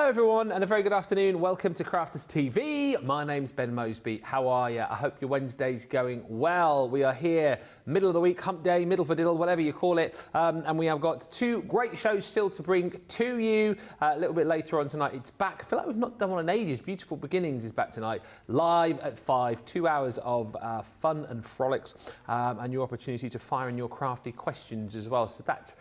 Hello everyone and a very good afternoon. Welcome to Crafters TV. My name's Ben Moseby. How are you? I hope your Wednesday's going well. We are here, middle of the week, hump day, middle for diddle, whatever you call it. And we have got two great shows still to bring to you. A little bit later on tonight, it's back. I feel like we've not done one in ages. Beautiful Beginnings is back tonight, live at 5. 2 hours of fun and frolics and your opportunity to fire in your crafty questions as well. So that's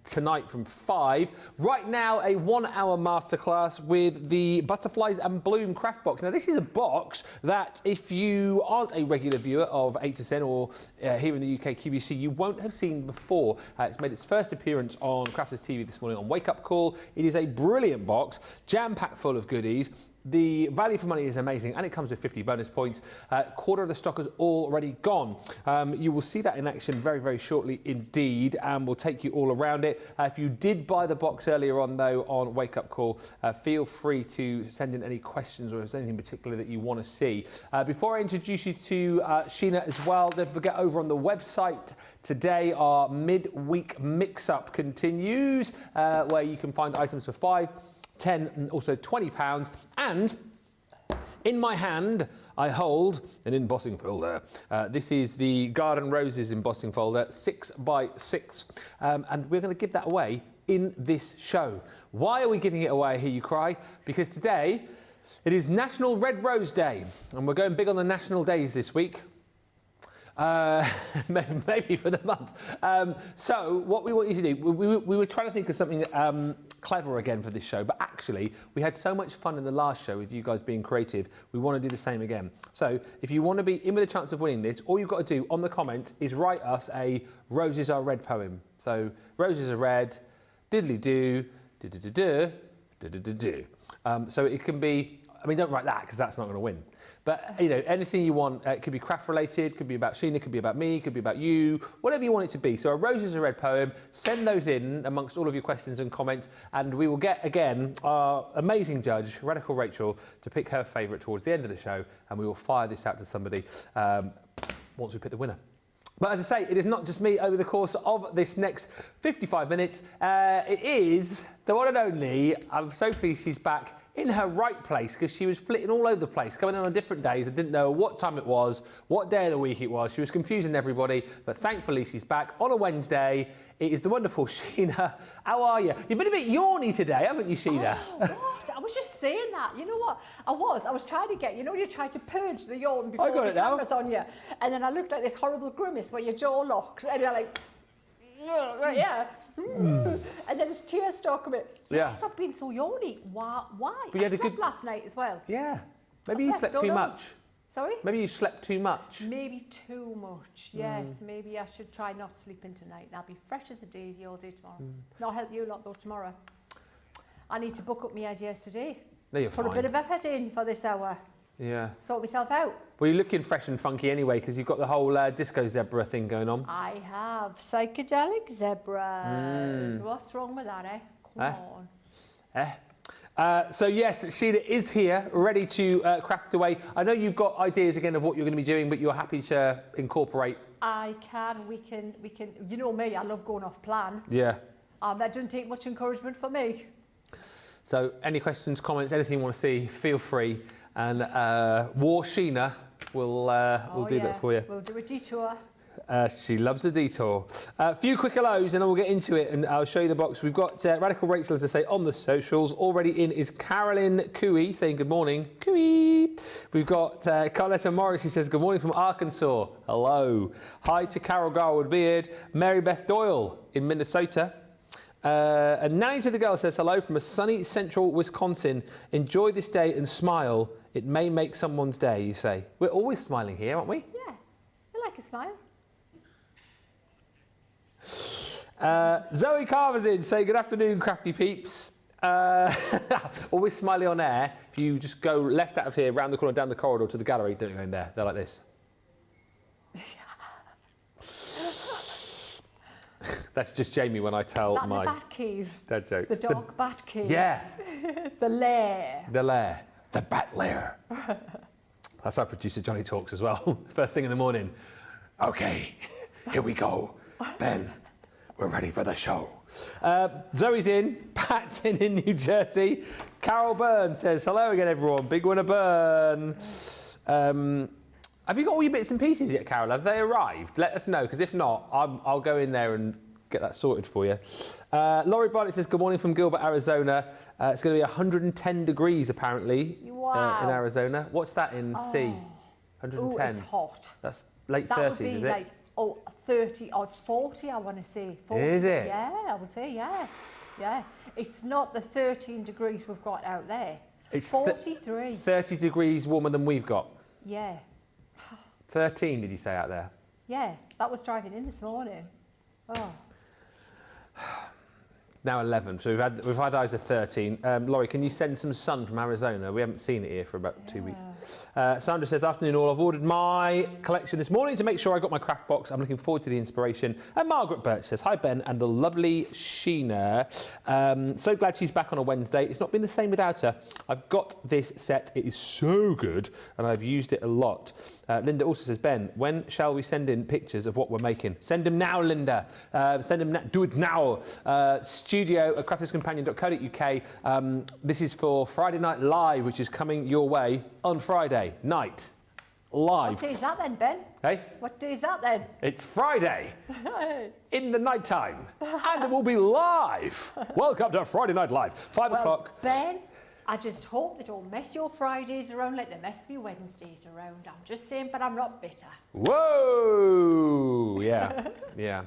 tonight from 5. Right now, a 1-hour masterclass with the Butterflies and Bloom craft box. Now, this is a box that if you aren't a regular viewer of 8 to 10 or here in the UK QVC, you won't have seen before. It's made its first appearance on Crafters TV this morning on Wake Up Call. It is a brilliant box, jam-packed full of goodies. The value for money is amazing and it comes with 50 bonus points. Quarter of the stock is already gone. You will see that in action very, very shortly indeed, and we'll take you all around it. If you did buy the box earlier on though on Wake Up Call, feel free to send in any questions or if there's anything particular that you want to see. Before I introduce you to Sheena as well, don't forget over on the website today our midweek mix-up continues where you can find items for £5, 10 and also £20, and in my hand I hold an embossing folder. This is the Garden Roses embossing folder, 6 by 6, and we're going to give that away in this show. Why are we giving it away, I hear you cry? Because today it is National Red Rose Day and we're going big on the national days this week. Maybe for the month. So what we want you to do, we were trying to think of something clever again for this show, but actually we had so much fun in the last show with you guys being creative, we want to do the same again. So if you want to be in with a chance of winning this, all you've got to do on the comments is write us a Roses Are Red poem. So roses are red, diddly do, do do do do, do do do do. So it can be, I mean, don't write that because that's not going to win. But, you know, anything you want, it could be craft related, could be about Sheena, could be about me, could be about you, whatever you want it to be. So a Roses Are Red poem, send those in amongst all of your questions and comments, and we will get, again, our amazing judge, Radical Rachel, to pick her favourite towards the end of the show, and we will fire this out to somebody once we pick the winner. But as I say, it is not just me over the course of this next 55 minutes. It is the one and only, I'm so pleased she's back in her right place because she was flitting all over the place, coming in on different days. I didn't know what time it was, what day of the week it was. She was confusing everybody, but thankfully she's back on a Wednesday. It is the wonderful Sheena. How are you? You've been a bit yawny today, haven't you, Sheena? Oh, what? I was just saying that. You know what? I was trying to get, you know, you try to purge the yawn before the camera's on you. And then I looked like this horrible grimace where your jaw locks and you're like, yeah. And then the tears start coming. Yes, I've been so yawny. Why? But I slept last night as well. Yeah. Maybe you slept too much. Sorry? Maybe you slept too much. Maybe too much, yes. Maybe I should try not sleeping tonight. I'll be fresh as a daisy all day tomorrow. Not help you a lot though tomorrow. I need to book up my ideas today. No, you're Put fine. a bit of effort in for this hour. Yeah. Sort myself out. Well, you're looking fresh and funky anyway because you've got the whole disco zebra thing going on. I have psychedelic zebras. What's wrong with that, eh? Come on. So yes, Sheena is here, ready to craft away. I know you've got ideas again of what you're going to be doing, but you're happy to incorporate. I can. We can. You know me. I love going off plan. Yeah. That doesn't take much encouragement for me. So any questions, comments, anything you want to see, feel free. And War Sheena will do that for you. We'll do a detour. She loves the detour. A few quick hellos and then we'll get into it and I'll show you the box. We've got Radical Rachel, as I say, on the socials. Already in is Carolyn Cooey saying good morning. Cooey. We've got Carletta Morris, who says good morning from Arkansas. Hello. Hi to Carol Garwood Beard. Mary Beth Doyle in Minnesota. And Nanny to the Girl says hello from a sunny central Wisconsin. Enjoy this day and smile. It may make someone's day, you say. We're always smiling here, aren't we? Yeah, I like a smile. Zoe Carver's in, say good afternoon, crafty peeps. Always smiley on air. If you just go left out of here, round the corner, down the corridor to the gallery, don't go in there. They're like this. That's just Jamie when I tell my the bat cave? Dad jokes. The dark bat cave. Yeah. The lair. The lair. The bat lair. That's how producer Johnny talks as well. First thing in the morning. Okay, here we go. Ben, we're ready for the show. Zoe's in, Pat's in New Jersey. Carol Byrne says, hello again, everyone. Big winner, Byrne. Have you got all your bits and pieces yet, Carol? Have they arrived? Let us know, because if not, I'll go in there and get that sorted for you. Laurie Bartlett says, good morning from Gilbert, Arizona. It's going to be 110 degrees, apparently, in Arizona. What's that in C? 110. Oh, it's hot. That's late that 30s, would be is like, it? 30 or 40, I want to say. 40. Is it? Yeah, I would say, yeah. Yeah. It's not the 13 degrees we've got out there. It's 43. 30 degrees warmer than we've got. Yeah. 13, did you say, out there? Yeah, that was driving in this morning. Oh. Now 11, so we've had eyes of 13. Laurie, can you send some sun from Arizona? We haven't seen it here for about 2 weeks. Sandra says, afternoon all, I've ordered my collection this morning to make sure I got my craft box. I'm looking forward to the inspiration. And Margaret Birch says, hi Ben and the lovely Sheena. So glad she's back on a Wednesday. It's not been the same without her. I've got this set. It is so good and I've used it a lot. Linda also says, Ben, when shall we send in pictures of what we're making? Send them now, Linda. Send them now. Do it now. studio@crafterscompanion.co.uk. This is for Friday Night Live, which is coming your way on Friday night. Live. What day is that then, Ben? Hey? What day is that then? It's Friday in the night time and it will be live. Welcome to Friday Night Live, 5 o'clock. Ben, I just hope they don't mess your Fridays around like they mess me Wednesdays around. I'm just saying, but I'm not bitter. Whoa! Yeah, yeah.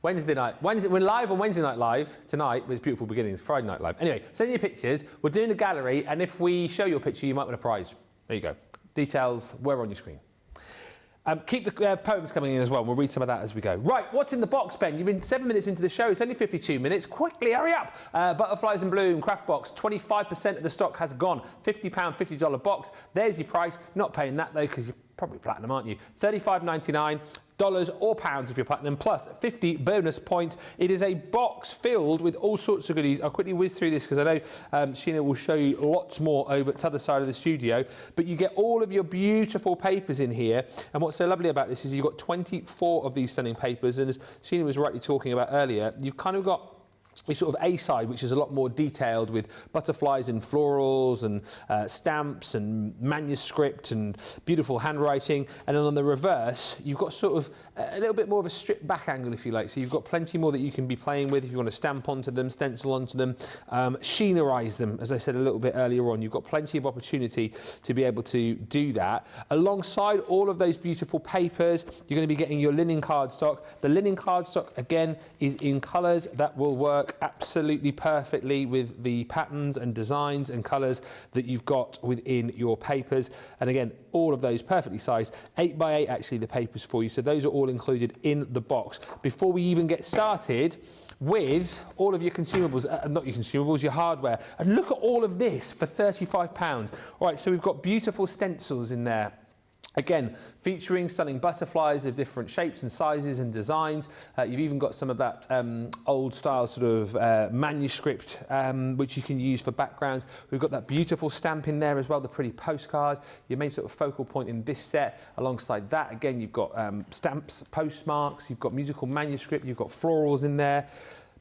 Wednesday night. We're live on Wednesday Night Live tonight with Beautiful Beginnings, Friday Night Live. Anyway, send your pictures. We're doing a gallery, and if we show your picture, you might win a prize. There you go. Details were on your screen. Keep the poems coming in as well. We'll read some of that as we go. Right, what's in the box, Ben? You've been 7 minutes into the show. It's only 52 minutes. Quickly, hurry up. Butterflies in Bloom, craft box. 25% of the stock has gone. £50, $50 box. There's your price. Not paying that, though, because you're probably platinum, aren't you? $35.99. Or pounds if you're platinum, plus 50 bonus points. It is a box filled with all sorts of goodies. I'll quickly whiz through this because I know Sheena will show you lots more over to the other side of the studio. But you get all of your beautiful papers in here. And what's so lovely about this is you've got 24 of these stunning papers. And as Sheena was rightly talking about earlier, you've kind of got a sort of A side, which is a lot more detailed with butterflies and florals and stamps and manuscript and beautiful handwriting. And then on the reverse, you've got sort of a little bit more of a stripped back angle, if you like. So you've got plenty more that you can be playing with if you want to stamp onto them, stencil onto them, Sheenerize them, as I said a little bit earlier on. You've got plenty of opportunity to be able to do that. Alongside all of those beautiful papers, you're going to be getting your linen cardstock. The linen cardstock, again, is in colours that will work absolutely perfectly with the patterns and designs and colours that you've got within your papers. And again, all of those perfectly sized, 8x8 actually the papers for you. So those are all included in the box. Before we even get started with all of your consumables, not your consumables, your hardware. And look at all of this for £35. All right, so we've got beautiful stencils in there. Again, featuring stunning butterflies of different shapes and sizes and designs. You've even got some of that old style sort of manuscript, which you can use for backgrounds. We've got that beautiful stamp in there as well, the pretty postcard. Your main sort of focal point in this set. Alongside that, again, you've got stamps, postmarks, you've got musical manuscript, you've got florals in there.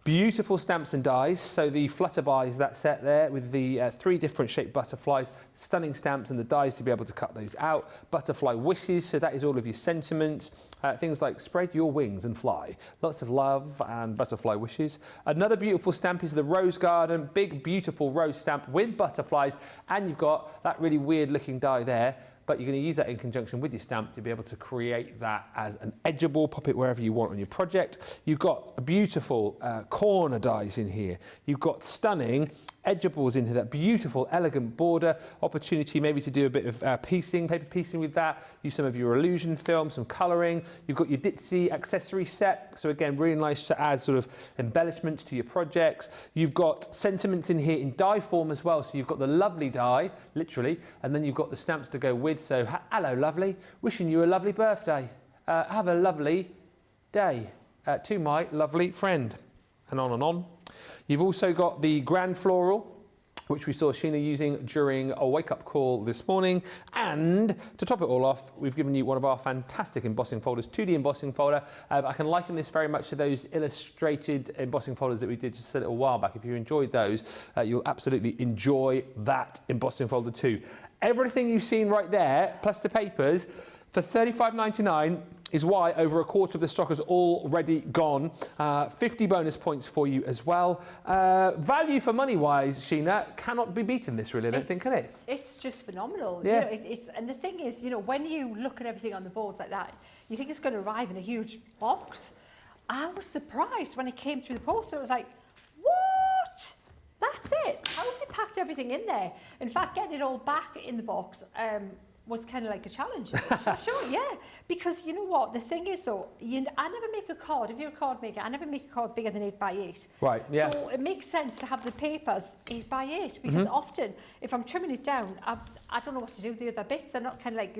Beautiful stamps and dies. So the Flutterby is that set there with the 3 different shaped butterflies, stunning stamps and the dies to be able to cut those out. Butterfly wishes, so that is all of your sentiments. Things like spread your wings and fly. Lots of love and butterfly wishes. Another beautiful stamp is the Rose Garden, big beautiful rose stamp with butterflies, and you've got that really weird looking die there. But you're going to use that in conjunction with your stamp to be able to create that as an edgeable, pop it wherever you want on your project. You've got a beautiful corner dies in here. You've got stunning edgeables into that beautiful, elegant border. Opportunity maybe to do a bit of piecing, paper piecing with that. Use some of your illusion film, some colouring. You've got your ditzy accessory set. So again, really nice to add sort of embellishments to your projects. You've got sentiments in here in die form as well. So you've got the lovely die, literally, and then you've got the stamps to go with. So hello, lovely. Wishing you a lovely birthday. Have a lovely day to my lovely friend. And on and on. You've also got the Grand Floral, which we saw Sheena using during a wake-up call this morning. And to top it all off, we've given you one of our fantastic embossing folders, 2D embossing folder. I can liken this very much to those illustrated embossing folders that we did just a little while back. If you enjoyed those, you'll absolutely enjoy that embossing folder too. Everything you've seen right there, plus the papers, for $35.99 is why over a quarter of the stock has already gone. 50 bonus points for you as well. Value for money wise, Sheena, cannot be beaten this really, I don't think, can it? It's just phenomenal. Yeah. You know, and the thing is, you know, when you look at everything on the board like that, you think it's going to arrive in a huge box. I was surprised when it came through the post. I was like, what? That's it. How have they packed everything in there? In fact, getting it all back in the box was kind of like a challenge. Sure, yeah. Because you know what? The thing is, though, I never make a card. If you're a card maker, I never make a card bigger than 8x8. Right, yeah. So it makes sense to have the papers 8x8 because often, if I'm trimming it down, I don't know what to do with the other bits. They're not kind of like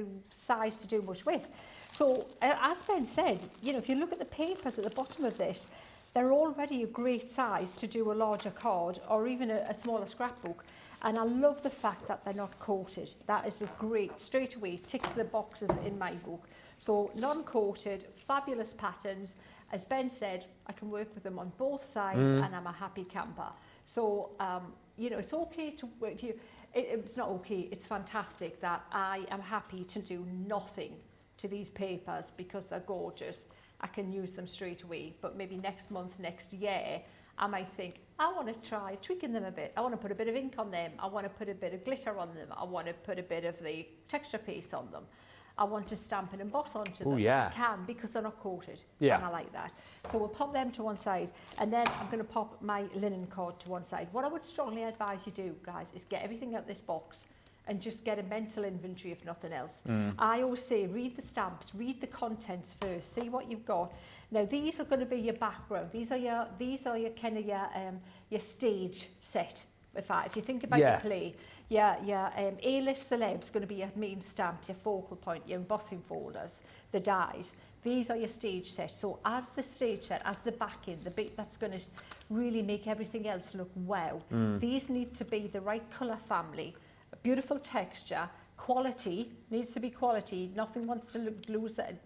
sized to do much with. So as Ben said, you know, if you look at the papers at the bottom of this, they're already a great size to do a larger card or even a smaller scrapbook. And I love the fact that they're not coated. That is a great, straight away, ticks the boxes in my book. So non-coated, fabulous patterns. As Ben said, I can work with them on both sides and I'm a happy camper. So, you know, it's okay to, if you, it's not okay, it's fantastic that I am happy to do nothing to these papers because they're gorgeous. I can use them straight away, but maybe next month, next year, I might think, I want to try tweaking them a bit. I want to put a bit of ink on them. I want to put a bit of glitter on them. I want to put a bit of the texture paste on them. I want to stamp and emboss onto them. Yeah. I can because they're not coated. Yeah. And I like that. So we'll pop them to one side and then I'm going to pop my linen card to one side. What I would strongly advise you do, guys, is get everything out of this box and just get a mental inventory if nothing else. I always say read the stamps, read the contents first, see what you've got. Now these are going to be your background. These are your kind of your stage set. If you think about your play, your A-list celebs going to be your main stamps, your focal point, your embossing folders, the dies. These are your stage set. So as the stage set, as the backing, the bit that's going to really make everything else look wow. These need to be the right colour family. Beautiful texture, quality, needs to be quality. Nothing wants to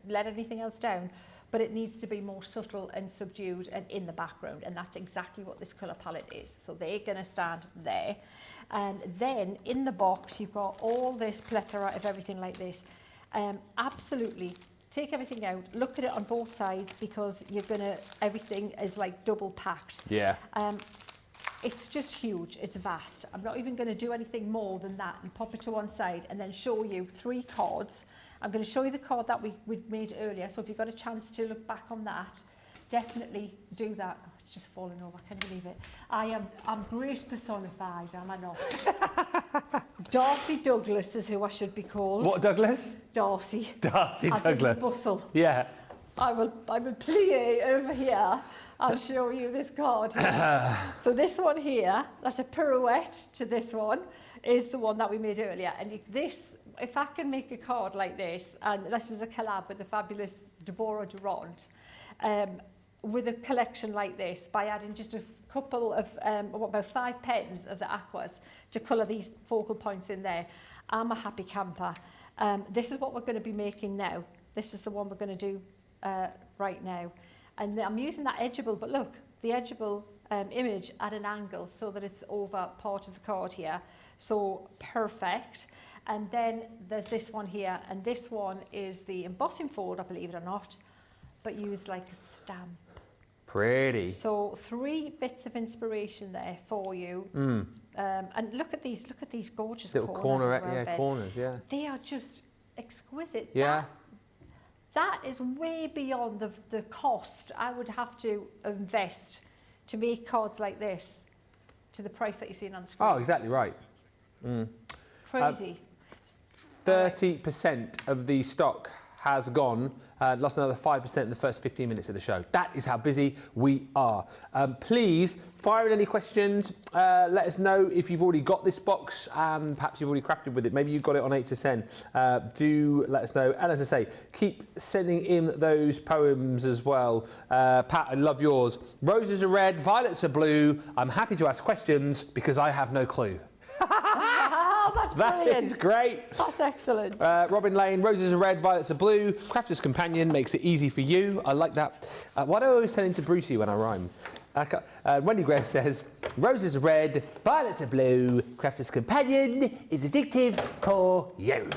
let anything else down, but it needs to be more subtle and subdued and in the background. And that's exactly what this colour palette is. So they're going to stand there. And then in the box, you've got all this plethora of everything like this. Absolutely. Take everything out, look at it on both sides because everything is like double packed. Yeah. It's just huge, it's vast. I'm not even going to do anything more than that and pop it to one side and then show you 3 cards. I'm going to show you the card that we made earlier, so if you've got a chance to look back on that, definitely do that. Oh, it's just falling over, I can't believe it. I'm grace personified, am I not? Darcy Douglas is who I should be called. What Douglas? Darcy. Darcy Douglas. Bustle. Yeah. I will plie over here. I'll show you this card here. So this one here, that's a pirouette to this one, is the one that we made earlier. And this, if I can make a card like this, and this was a collab with the fabulous Deborah Durant, with a collection like this, by adding just a couple of, about 5 pens of the aquas to colour these focal points in there, I'm a happy camper. This is what we're going to be making now. This is the one we're going to do right now. And I'm using that edgeable, but look, the edgeable image at an angle so that it's over part of the card here. So perfect. And then there's this one here, and this one is the embossing folder, believe it or not, but used like a stamp. Pretty. So 3 bits of inspiration there for you. And look at these gorgeous little corners. Corners, yeah. They are just exquisite. Yeah. That is way beyond the cost I would have to invest to make cards like this to the price that you're seeing on the screen. Oh, exactly right. Crazy. 30% of the stock has gone, lost another 5% in the first 15 minutes of the show. That is how busy we are. Please fire in any questions. Let us know if you've already got this box and perhaps you've already crafted with it. Maybe you got it on HSN. Do let us know. And as I say, keep sending in those poems as well. Pat, I love yours. Roses are red, violets are blue. I'm happy to ask questions because I have no clue. That is great. That's excellent. Robin Lane, roses are red, violets are blue. Crafter's Companion makes it easy for you. I like that. Why do I always turn into Brucey when I rhyme? Wendy Graham says, roses are red, violets are blue, Crafter's Companion is addictive for you.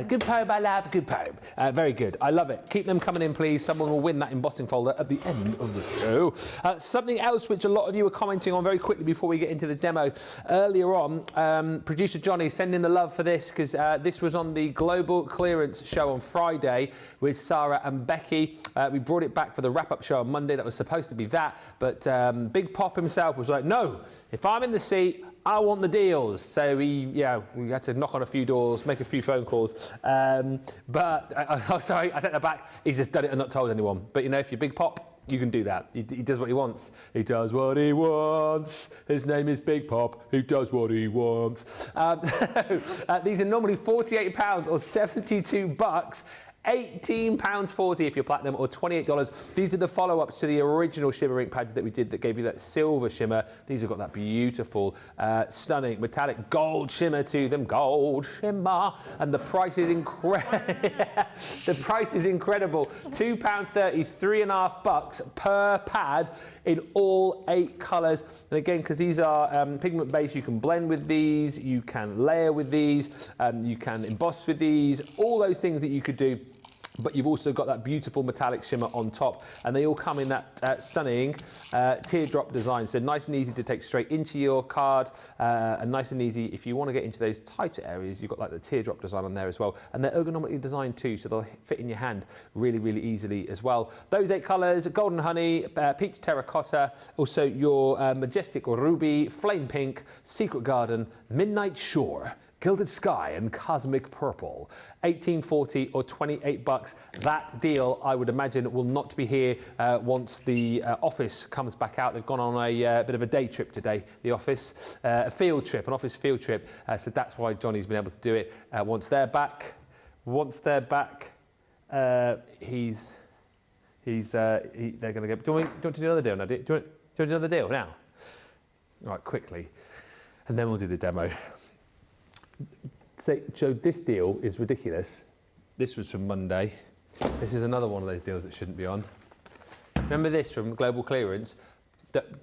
Good poem, I love, good poem. Very good, I love it. Keep them coming in, please. Someone will win that embossing folder at the end of the show. Something else which a lot of you were commenting on very quickly before we get into the demo. Earlier on, producer Johnny sending the love for this because this was on the Global Clearance show on Friday with Sarah and Becky. We brought it back for the wrap-up show on Monday. That was supposed to be that, but Big Pop himself was like, no, if I'm in the seat, I want the deals. So we had to knock on a few doors, make a few phone calls. Sorry, I take that back. He's just done it and not told anyone. But you know, if you're Big Pop, you can do that. He does what he wants. He does what he wants. His name is Big Pop. He does what he wants. These are normally £48 or $72. £18.40 if you're platinum, or $28. These are the follow-ups to the original shimmer ink pads that we did that gave you that silver shimmer. These have got that beautiful, stunning metallic gold shimmer to them. Gold shimmer. And the price is incredible. The price is incredible. £2.30, $3.50 per pad in all 8 colours. And again, because these are pigment based, you can blend with these, you can layer with these, you can emboss with these, all those things that you could do. But you've also got that beautiful metallic shimmer on top, and they all come in that stunning teardrop design. So nice and easy to take straight into your card, and nice and easy if you want to get into those tighter areas. You've got like the teardrop design on there as well, and they're ergonomically designed too, so they'll fit in your hand really, really easily as well. Those 8 colours: golden honey, peach terracotta, also your majestic ruby, flame pink, secret garden, midnight shore, gilded sky, and cosmic purple. $18.40 or $28. That deal, I would imagine, will not be here once the office comes back out. They've gone on a bit of a day trip today, the office, a field trip, an office field trip. So that's why Johnny's been able to do it. Once they're back, they're going to get. Do you want to do another deal now? Do you want to do another deal now? All right, quickly, and then we'll do the demo. So this deal is ridiculous. This was from Monday. This is another one of those deals that shouldn't be on. Remember this from Global Clearance?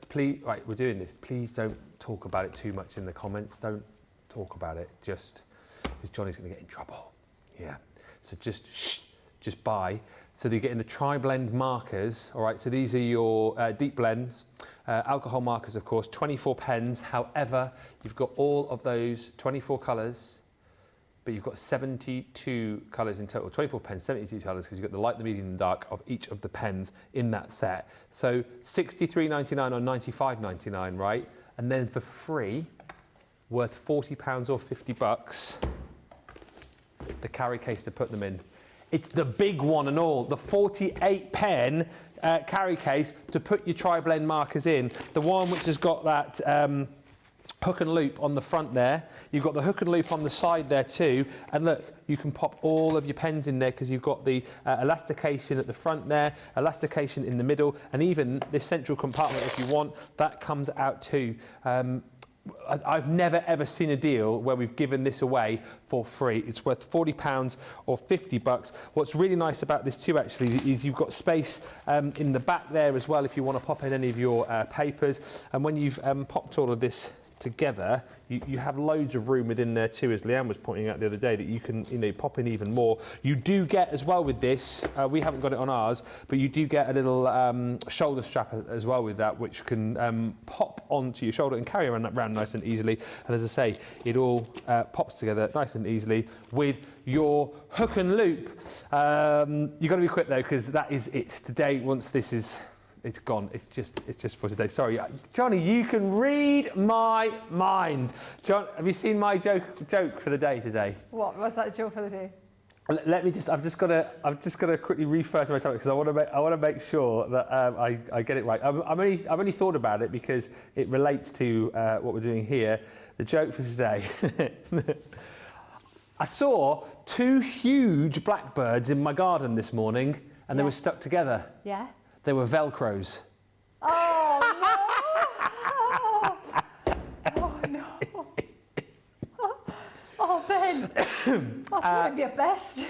Please, right, we're doing this. Please don't talk about it too much in the comments. Don't talk about it, just because Johnny's going to get in trouble. Yeah. So just buy. So you're getting the tri-blend markers. All right. So these are your deep blends. Alcohol markers, of course, 24 pens. However, you've got all of those 24 colours, but you've got 72 colours in total. 24 pens, 72 colours, because you've got the light, the medium, and the dark of each of the pens in that set. So $63.99 or $95.99, right? And then for free, worth £40 or $50, the carry case to put them in. It's the big one and all, the 48 pen carry case to put your tri-blend markers in. The one which has got that hook and loop on the front there. You've got the hook and loop on the side there too. And look, you can pop all of your pens in there because you've got the elastication at the front there, elastication in the middle, and even this central compartment, if you want, that comes out too. I've never ever seen a deal where we've given this away for free. It's worth £40 or $50. What's really nice about this too actually is you've got space in the back there as well if you want to pop in any of your papers. And when you've popped all of this together, you have loads of room within there too, as Leanne was pointing out the other day, that you can pop in even more. You do get as well with this, we haven't got it on ours, but you do get a little shoulder strap as well with that, which can pop onto your shoulder and carry around nice and easily. And as I say, it all pops together nice and easily with your hook and loop. You've got to be quick though, because that is it today. Once this is it's gone. It's just for today. Sorry, Johnny. You can read my mind. John, have you seen my joke for the day today? What was that joke for the day? Let me just. I've just got to quickly refer to my topic because I want to make sure that I get it right. I've only thought about it because it relates to what we're doing here. The joke for today. I saw 2 huge blackbirds in my garden this morning, and they were stuck together. Yeah. They were Velcros. Oh no! Oh no! Oh, Ben, that's one of your best.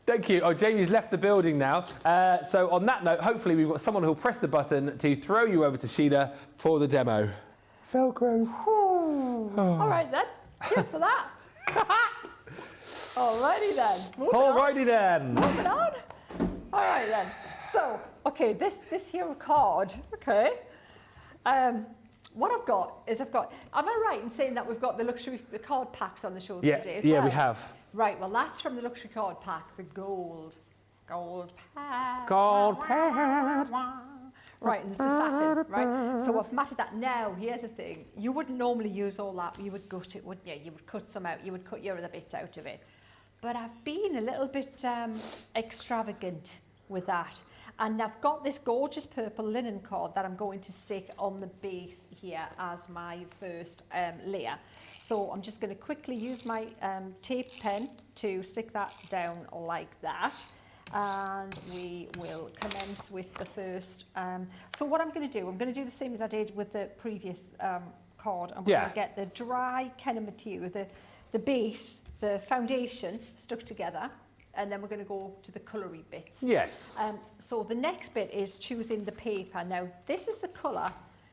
Thank you. Oh, Jamie's left the building now. So on that note, hopefully we've got someone who'll press the button to throw you over to Sheena for the demo. Velcros. Oh. All right then. Cheers for that. Alrighty then. Alrighty then. Moving on. All right then. So, okay, this here card. Okay. What I've got is am I right in saying that we've got the luxury card packs on the shows today as well? Yeah, we have. Right, well that's from the luxury card pack, the gold pack. Gold pack. Right, and it's the satin, right? So I've matted that. Now, here's the thing. You wouldn't normally use all that. You would gut it, wouldn't you? You would cut some out. You would cut your other bits out of it. But I've been a little bit extravagant with that. And I've got this gorgeous purple linen cord that I'm going to stick on the base here as my first layer. So I'm just going to quickly use my tape pen to stick that down like that. And we will commence with the first. So what I'm going to do, I'm going to do the same as I did with the previous card. I'm going to get the dry kind of material, the base, the foundation stuck together. And then we're going to go to the coloury bits. Yes. So the next bit is choosing the paper. Now, this is the colour.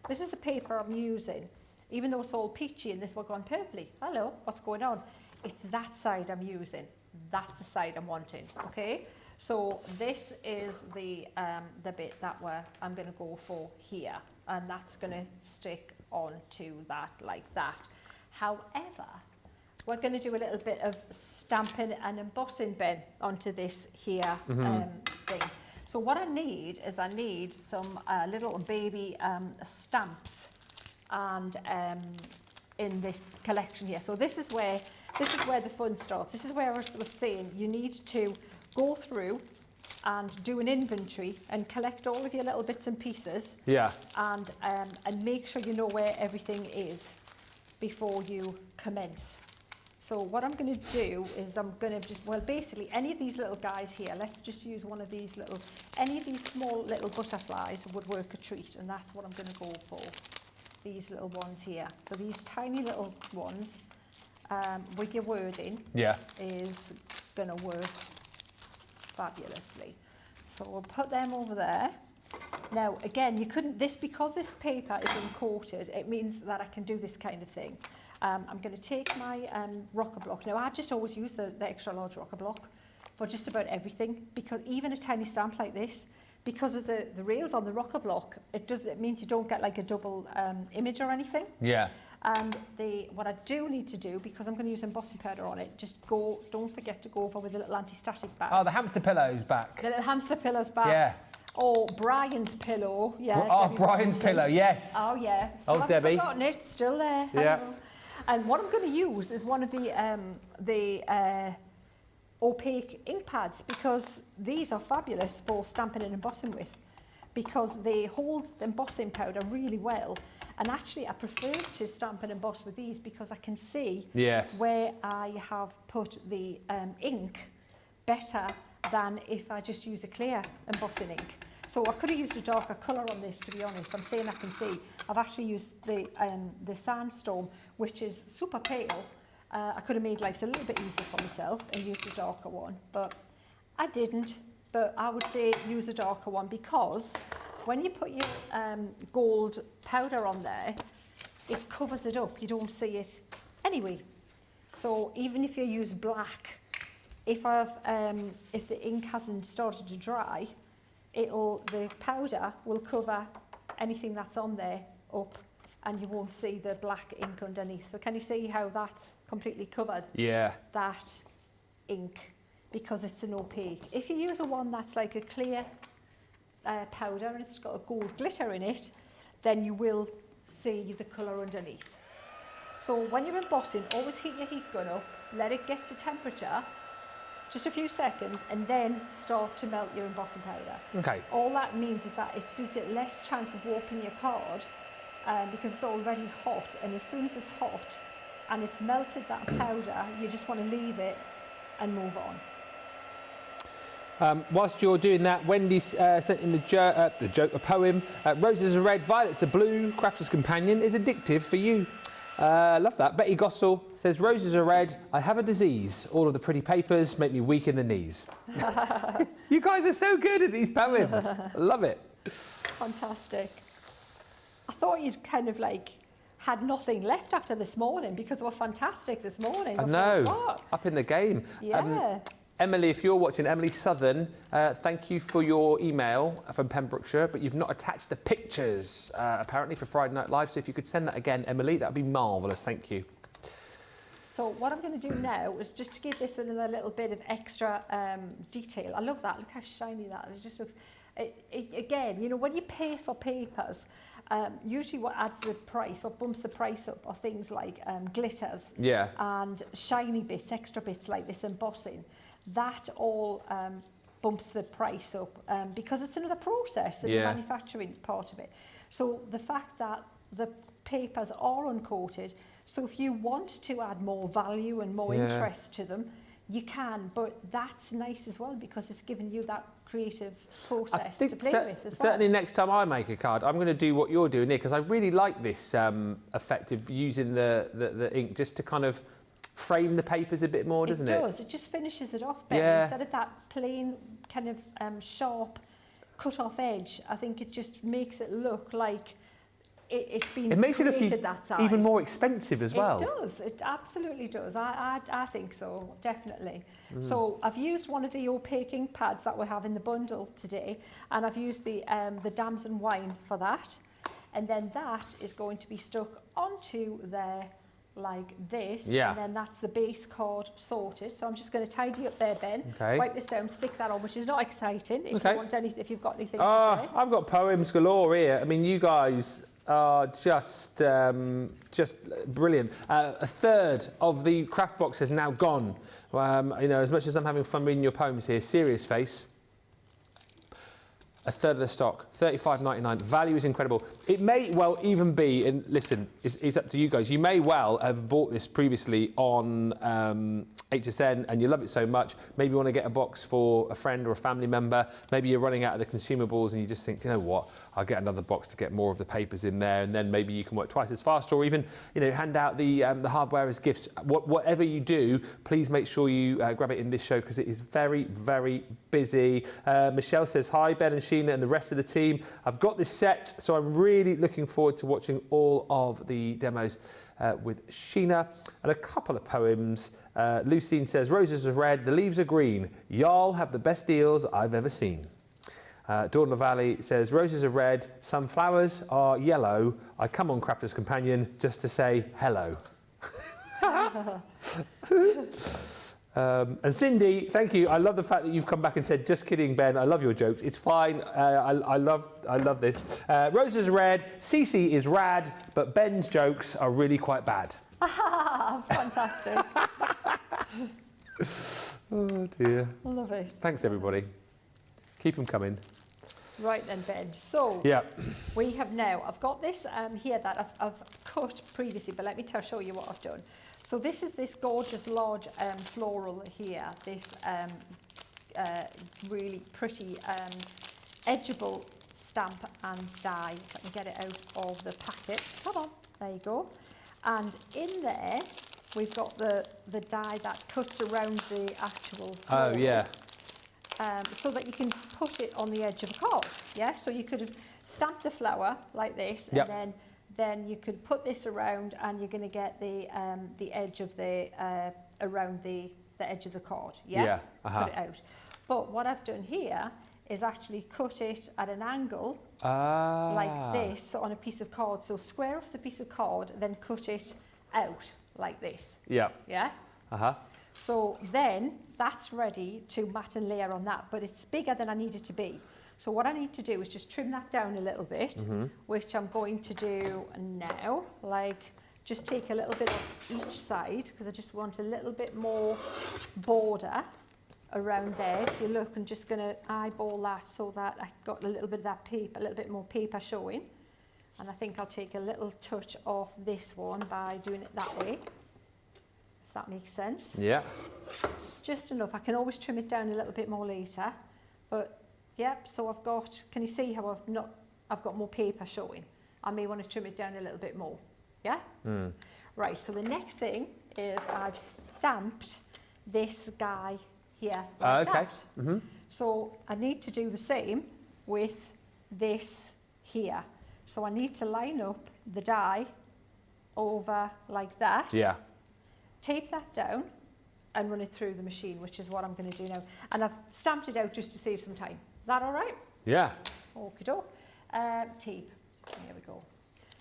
This is the paper I'm using. Even though it's all peachy and this one gone purpley. Hello, what's going on? It's that side I'm using. That's the side I'm wanting, okay? So this is the bit that I'm going to go for here. And that's going to stick onto that like that. However, we're going to do a little bit of stamping and embossing, Ben, onto this here thing. So what I need is some little baby stamps and in this collection here. So this is where the fun starts. This is where I was saying you need to go through and do an inventory and collect all of your little bits and pieces. Yeah. And make sure you know where everything is before you commence. So what I'm going to do is I'm going to just, well, basically any of these little guys here, let's just use one of these little, any of these small little butterflies would work a treat, and that's what I'm going to go for, these little ones here. So these tiny little ones with your wording is going to work fabulously. So we'll put them over there. Now, again, you couldn't, because this paper is uncoated, it means that I can do this kind of thing. I'm going to take my rocker block. Now, I just always use the extra large rocker block for just about everything, because even a tiny stamp like this, because of the rails on the rocker block, it means you don't get like a double image or anything. Yeah. And what I do need to do, because I'm going to use embossing powder on it, don't forget to go over with a little anti-static bag. Oh, the hamster pillow's back. The little hamster pillow's back. Yeah. Oh, Brian's pillow. Yeah. Oh, Debbie Brian's pillow, yes. Oh, yeah. So I've Debbie. forgotten it. It's still there. Yeah. And what I'm going to use is one of the opaque ink pads, because these are fabulous for stamping and embossing with, because they hold the embossing powder really well. And actually, I prefer to stamp and emboss with these because I can see where I have put the ink better than if I just use a clear embossing ink. So I could have used a darker colour on this, to be honest. I'm saying I can see. I've actually used the Sandstorm, which is super pale. I could have made life a little bit easier for myself and used a darker one, but I didn't. But I would say use a darker one, because when you put your gold powder on there, it covers it up. You don't see it anyway. So even if you use black, if the ink hasn't started to dry, the powder will cover anything that's on there up, and you won't see the black ink underneath. So can you see how that's completely covered? Yeah. That ink, because it's an opaque. If you use a one that's like a clear powder and it's got a gold glitter in it, then you will see the colour underneath. So when you're embossing, always heat your heat gun up, let it get to temperature, just a few seconds, and then start to melt your embossing powder. Okay. All that means is that it gives it less chance of warping your card, because it's already hot, and as soon as it's hot and it's melted that powder, you just want to leave it and move on. Whilst you're doing that, Wendy sent in a poem. Roses are red, violets are blue, Crafter's Companion is addictive for you. Love that. Betty Gossel says, roses are red, I have a disease. All of the pretty papers make me weak in the knees. You guys are so good at these poems. I love it. Fantastic. I thought you'd kind of like had nothing left after this morning because they were fantastic this morning. I know, up in the game. Yeah. Emily, if you're watching, Emily Southern, thank you for your email from Pembrokeshire, but you've not attached the pictures, apparently, for Friday Night Live. So if you could send that again, Emily, that would be marvellous. Thank you. So what I'm going to do now is just to give this another little bit of extra detail. I love that. Look how shiny that is. It just looks... again, you know, when you pay for papers, usually what adds the price, what bumps the price up are things like glitters and shiny bits, extra bits like this embossing. That all bumps the price up because it's another process in the manufacturing part of it. So the fact that the papers are uncoated, so if you want to add more value and more interest to them, you can, but that's nice as well because it's giving you that creative process to play with as well. Certainly next time I make a card, I'm going to do what you're doing here because I really like this effect of using the ink just to kind of frame the papers a bit more, doesn't it? It does. It just finishes it off better. Instead of that plain kind of sharp cut-off edge, I think it just makes it look like it's been created that size. It makes it look even more expensive as well. It does. It absolutely does. I think so, definitely. So I've used one of the opaque ink pads that we have in the bundle today, and I've used the Damson Wine for that. And then that is going to be stuck onto there like this, and then that's the base card sorted. So I'm just going to tidy up there, Ben. Wipe this down, stick that on, which is not exciting. If you want anything, if you've got anything to say. I've got poems galore here. I mean, you guys are just brilliant. A third of the craft box has now gone. You know, as much as I'm having fun reading your poems here, serious face. A third of the stock, $35.99. Value is incredible. It may well even be, and listen, it's up to you guys. You may well have bought this previously on HSN and you love it so much. Maybe you want to get a box for a friend or a family member. Maybe you're running out of the consumables and you just think, you know what, I'll get another box to get more of the papers in there, and then maybe you can work twice as fast, or even, you know, hand out the hardware as gifts. Whatever you do, please make sure you grab it in this show because it is very, very busy. Michelle says, hi, Ben and Sheena and the rest of the team. I've got this set, so I'm really looking forward to watching all of the demos with Sheena. And a couple of poems. Lucine says, roses are red, the leaves are green. Y'all have the best deals I've ever seen. Dawn LaValle says, roses are red, sunflowers are yellow. I come on Crafter's Companion just to say hello. And Cindy, thank you. I love the fact that you've come back and said, just kidding, Ben. I love your jokes. It's fine. I love this. Roses are red, Cece is rad, but Ben's jokes are really quite bad. Fantastic. Oh, dear. I love it. Thanks, everybody. Keep them coming. Right then, Ben. So we have now, I've got this here that I've cut previously, but let me show you what I've done. So this is this gorgeous large floral here, this really pretty edgeable stamp and die. Let me get it out of the packet. Come on, there you go. And in there, we've got the die that cuts around the actual floral. Oh, yeah. So that you can put it on the edge of a card, yeah? So you could have stamped the flower like this, and then you could put this around, and you're going to get the edge of the around the edge of the card, yeah? Put it out. But what I've done here is actually cut it at an angle like this on a piece of card. So square off the piece of card, then cut it out like this. Yeah. So then that's ready to mat and layer on that, but it's bigger than I need it to be. So what I need to do is just trim that down a little bit, which I'm going to do now. Like, just take a little bit off each side, because I just want a little bit more border around there. If you look, I'm just going to eyeball that so that I've got a little bit of that paper, a little bit more paper showing. And I think I'll take a little touch off this one by doing it that way. If that makes sense. Yeah. Just enough. I can always trim it down a little bit more later. But, yep, so I've got, can you see how I've got more paper showing? I may want to trim it down a little bit more. Yeah? Right, so the next thing is I've stamped this guy here. Like Okay. that. So I need to do the same with this here. So I need to line up the die over like that. Yeah. Tape that down and run it through the machine, which is what I'm going to do now. And I've stamped it out just to save some time. Is that all right? Yeah. Okie doke. Tape. Here we go.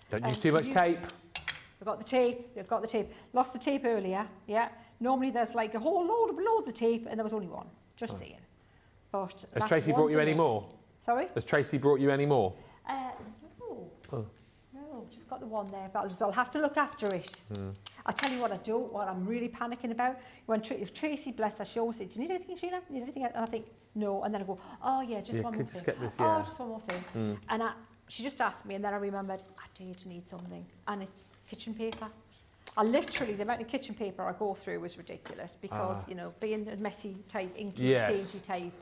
Don't use too much tape. We've got the tape. We've got the tape. Lost the tape earlier. Yeah. Normally there's like a whole loads of tape, and there was only one. Just saying. But Has Tracy brought you any more? Sorry? Has Tracy brought you any more? No. No, just got the one there. But I'll have to look after it. I'll tell you what I do, what I'm really panicking about. If Tracy, bless her, she always says, do you need anything, Sheena? Need anything? And I think, no. And then I go, oh yeah, just one more thing. Just get this, Oh, just one more thing. And she just asked me, and then I remembered, I did need something. And it's kitchen paper. The amount of kitchen paper I go through is ridiculous because, you know, being a messy type, inky, painty type,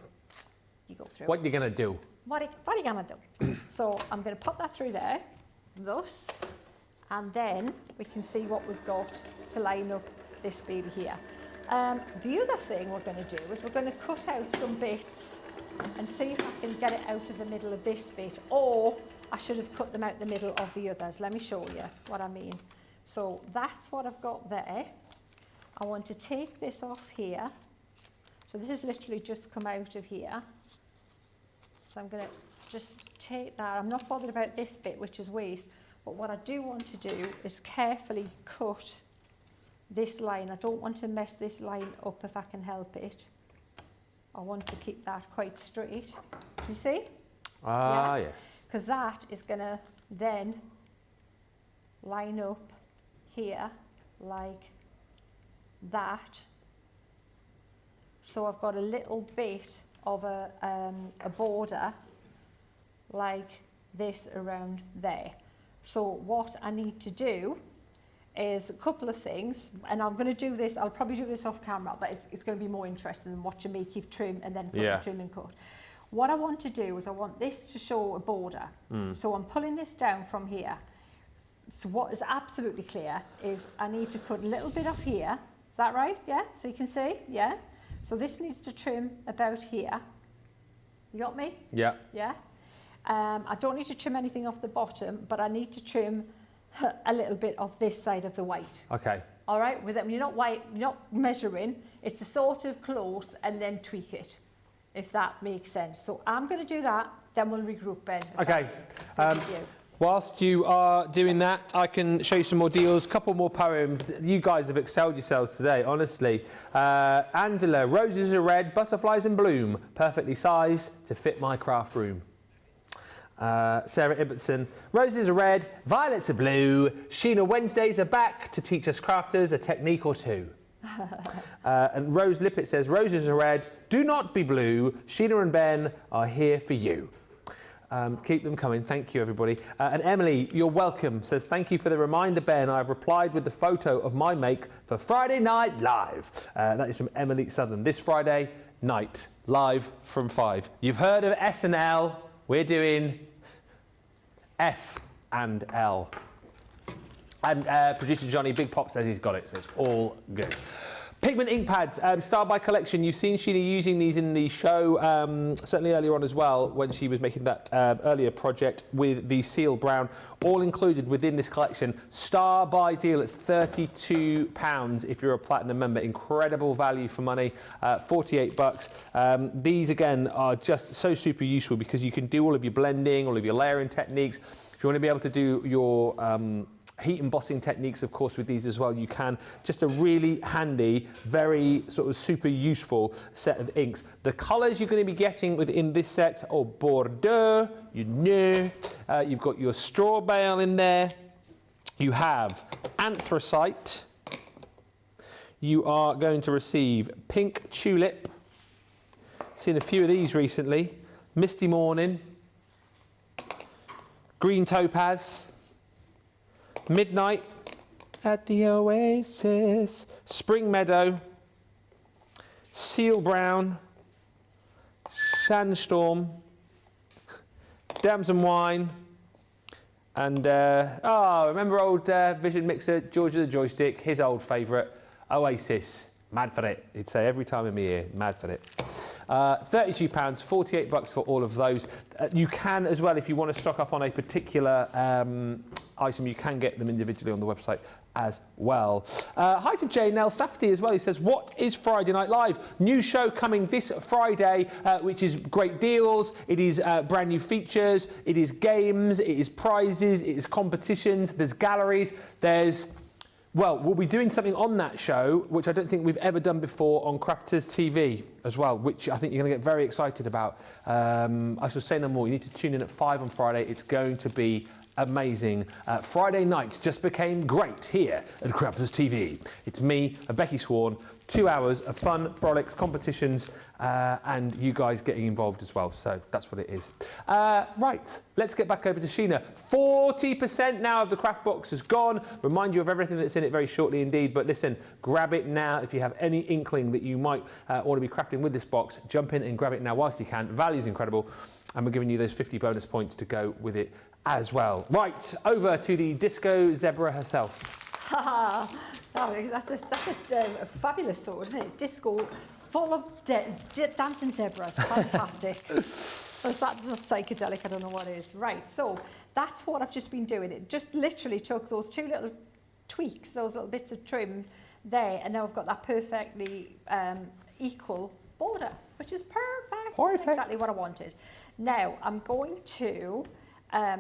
you go through. What are you going to do? What are you going to do? So I'm going to pop that through there, thus, and then we can see what we've got to line up this baby here. The other thing we're going to do is we're going to cut out some bits and see if I can get it out of the middle of this bit, or I should have cut them out the middle of the others. Let me show you what I mean. So that's what I've got there. I want to take this off here. So this has literally just come out of here. So I'm going to just take that. I'm not bothered about this bit, which is waste, but what I do want to do is carefully cut this line. I don't want to mess this line up if I can help it. I want to keep that quite straight. You see? Ah, yes. Because that is going to then line up here like that. So I've got a little bit of a border like this around there. So what I need to do is a couple of things, and I'm going to do this, I'll probably do this off camera, but it's going to be more interesting than watching me keep trim and then cut and trim and cut. What I want to do is I want this to show a border. So I'm pulling this down from here. So what is absolutely clear is I need to cut a little bit off here. Is that right? Yeah? So you can see? Yeah? So this needs to trim about here. You got me? Yeah. Yeah? I don't need to trim anything off the bottom, but I need to trim a little bit of this side of the white. Okay. All right? With it, when you're not measuring, it's a sort of close and then tweak it, if that makes sense. So I'm going to do that, then we'll regroup, Ben. Okay. Whilst you are doing that, I can show you some more deals, couple more poems. You guys have excelled yourselves today, honestly. Angela, roses are red, butterflies in bloom, perfectly sized to fit my craft room. Sarah Ibbotson, roses are red, violets are blue, Sheena Wednesdays are back to teach us crafters a technique or two. And Rose Lippett says, roses are red, do not be blue, Sheena and Ben are here for you. Keep them coming. Thank you, everybody. And Emily, you're welcome, says, thank you for the reminder, Ben. I've replied with the photo of my make for Friday Night Live. That is from Emily Southern. This Friday night, live from 5. You've heard of SNL. We're doing F and L. And producer Johnny Big Pop says he's got it, so it's all good. Pigment ink pads, Star by Collection. You've seen Sheena using these in the show, certainly earlier on as well, when she was making that earlier project with the Seal Brown, all included within this collection. Star by deal at £32 if you're a Platinum member. Incredible value for money, $48. These, again, are just so super useful because you can do all of your blending, all of your layering techniques. If you want to be able to do your heat embossing techniques, of course, with these as well, you can. Just a really handy, very sort of super useful set of inks. The colours you're going to be getting within this set are Bordeaux, you know, you've got your straw bale in there, you have anthracite, you are going to receive pink tulip, seen a few of these recently, misty morning, green topaz, midnight at the oasis, spring meadow, seal brown, sandstorm, damson wine, And, remember old Vision Mixer, George of the Joystick, his old favourite, Oasis. Mad for it. He'd say every time in my ear, mad for it. £32, $48 for all of those. You can as well, if you want to stock up on a particular item, you can get them individually on the website as well. Hi to J-Nell Safety as well. He says, what is Friday Night Live? New show coming this Friday, which is great deals. It is brand new features. It is games. It is prizes. It is competitions. There's galleries. Well, we'll be doing something on that show, which I don't think we've ever done before on Crafters TV as well, which I think you're going to get very excited about. I shall say no more. You need to tune in at 5 on Friday. It's going to be amazing. Friday nights just became great here at Crafters TV. It's me and Becky Swan, 2 hours of fun, frolics, competitions, and you guys getting involved as well. So that's what it is. Right, let's get back over to Sheena. 40% now of the craft box has gone. Remind you of everything that's in it very shortly indeed. But listen, grab it now. If you have any inkling that you might want to be crafting with this box, jump in and grab it now whilst you can. Value's incredible. And we're giving you those 50 bonus points to go with it as well. Right, over to the Disco Zebra herself. That's a fabulous thought, isn't it? Disco full of dancing zebras. Fantastic. That's psychedelic, I don't know what it is. Right, so that's what I've just been doing. It just literally took those two little tweaks, those little bits of trim there, and now I've got that perfectly equal border, which is perfect. That's exactly what I wanted. Now, I'm going to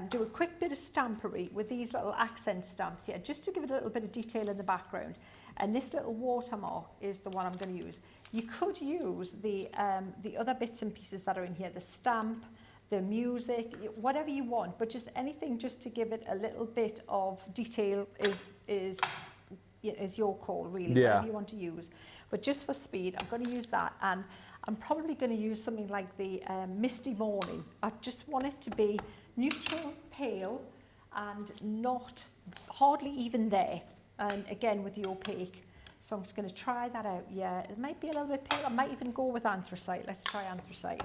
do a quick bit of stampery with these little accent stamps here, just to give it a little bit of detail in the background. And this little watermark is the one I'm going to use. You could use the other bits and pieces that are in here, the stamp, the music, whatever you want, but just anything just to give it a little bit of detail is your call, really, whatever you want to use. But just for speed, I'm going to use that, and I'm probably going to use something like the Misty Morning. I just want it to be neutral, pale, and not hardly even there. And again with the opaque. So I'm just going to try that out. Yeah, it might be a little bit pale. I might even go with anthracite. Let's try anthracite.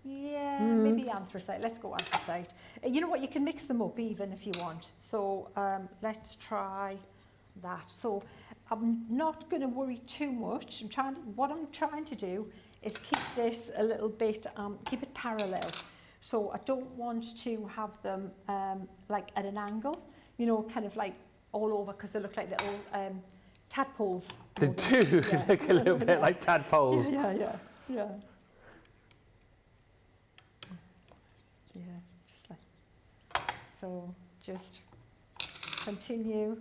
Maybe anthracite. Let's go anthracite. You know what? You can mix them up even if you want. So let's try that. So I'm not going to worry too much. What I'm trying to do is keep this a little bit, keep it parallel. So I don't want to have them like at an angle, you know, kind of like all over, because they look like little tadpoles. They do look a little bit like tadpoles. Yeah. Just like, so just continue.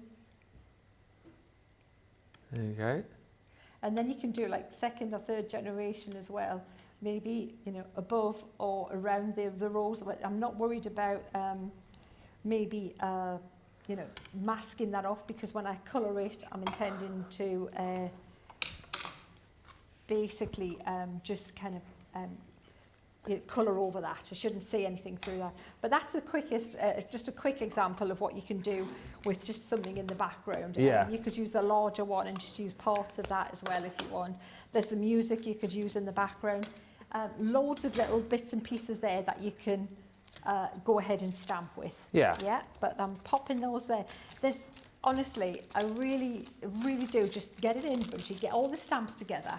There you go. And then you can do like second or third generation as well, maybe, you know, above or around the rows. But I'm not worried about maybe, you know, masking that off, because when I colour it, I'm intending to basically just kind of colour over that. I shouldn't see anything through that. But that's the quickest, just a quick example of what you can do with just something in the background. Yeah. You could use the larger one and just use parts of that as well if you want. There's the music you could use in the background. Loads of little bits and pieces there that you can go ahead and stamp with. Yeah. Yeah, but I'm popping those there. There's, honestly, I really do just get it in, but you get all the stamps together.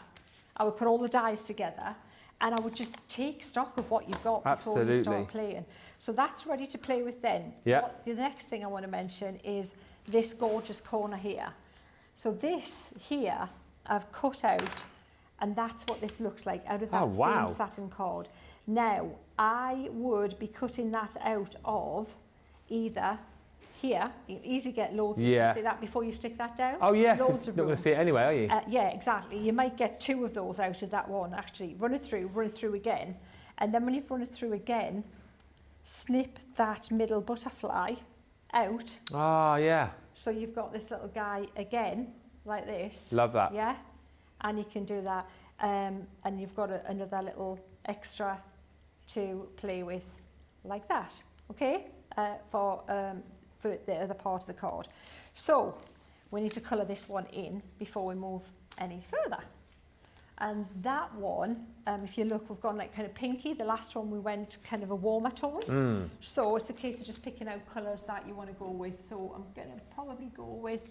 I would put all the dies together, and I would just take stock of what you've got before you start playing. So that's ready to play with then. Yeah. The next thing I want to mention is this gorgeous corner here. So this here I've cut out, and that's what this looks like out of that same satin cord. Now, I would be cutting that out of either here. You can easily get loads of that before you stick that down. Oh yeah, loads of you're not going to see it anyway, are you? Yeah, exactly. You might get 2 of those out of that one, actually. Run it through again. And then when you've run it through again, snip that middle butterfly out. Ah, yeah. So you've got this little guy again, like this. Love that. Yeah, and you can do that. And you've got another little extra to play with, like that. Okay, for the other part of the card. So we need to colour this one in before we move any further. And that one, if you look, we've gone like kind of pinky. The last one we went kind of a warmer tone. So it's a case of just picking out colours that you want to go with. So I'm going to probably go with,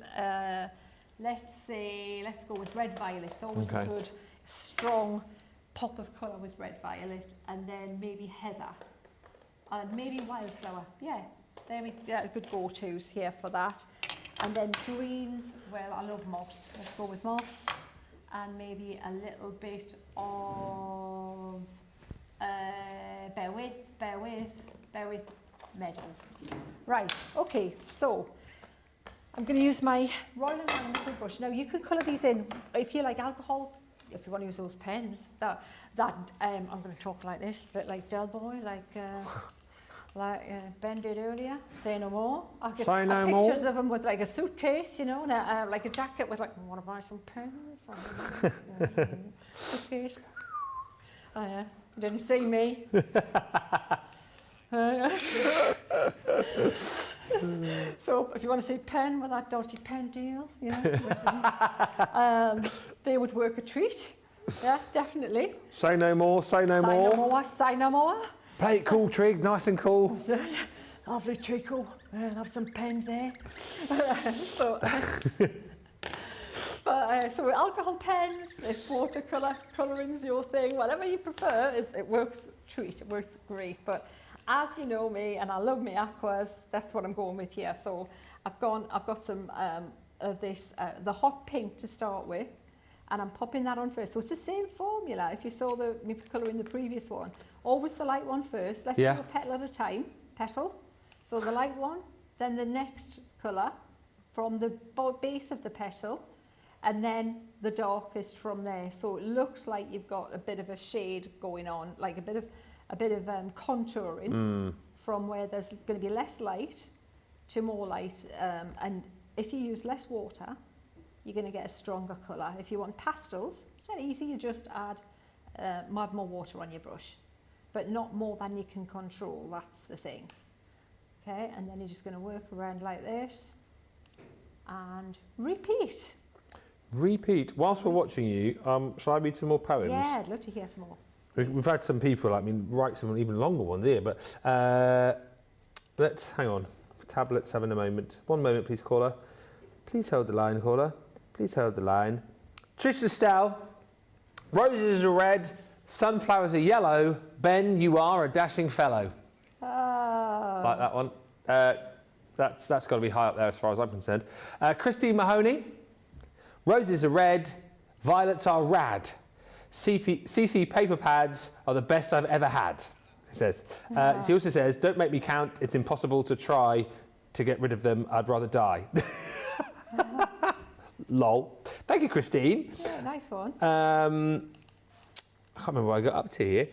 let's go with red violet. It's always a good, strong pop of colour with red violet. And then maybe heather. And maybe wildflower. Yeah, they're good go-tos here for that. And then greens, well, I love moss. Let's go with moss. And maybe a little bit of, bear with, meadow. Right, okay, so I'm going to use my Royal & Wine liquid brush. Now you could colour these in, if you like alcohol, if you want to use those pens, I'm going to talk like this, but like Del Boy, like Ben did earlier, say no more. I get pictures of him with like a suitcase, you know, and like a jacket with like, I want to buy some pens. Suitcase. Oh yeah, you didn't see me. So if you want to see pen with that dodgy pen deal, you know, they would work a treat. Yeah, definitely. Say no more, say no more. Say no more, say no more. Play it cool, Trig, nice and cool. Lovely treacle. I'll have some pens there. So alcohol pens, if watercolour, colouring's your thing, whatever you prefer, it works treat, it works great. But as you know me, and I love my aquas, that's what I'm going with here. So I've got some of this, the hot pink to start with, and I'm popping that on first. So it's the same formula. If you saw me colour in the previous one, always the light one first. Let's do a petal at a time. Petal. So the light one, then the next colour from the base of the petal, and then the darkest from there. So it looks like you've got a bit of a shade going on, like a bit of contouring from where there's going to be less light to more light. And if you use less water, you're going to get a stronger colour. If you want pastels, it's not easy. You just add more water on your brush, but not more than you can control. That's the thing. Okay, and then you're just going to work around like this and repeat. Repeat. Whilst we're watching you, shall I read some more poems? Yeah, I'd love to hear some more. We've had some people, write some even longer ones here, but let's hang on. Tablets having a moment. One moment, please, caller. Please hold the line, caller. Please hold the line. Trish Estelle, roses are red, sunflowers are yellow. Ben, you are a dashing fellow. Like that one. That's got to be high up there as far as I'm concerned. Christine Mahoney, roses are red, violets are rad. CC paper pads are the best I've ever had, he says. She also says, don't make me count, it's impossible to try to get rid of them, I'd rather die. Lol. Thank you, Christine. Yeah, nice one. I can't remember what I got up to here.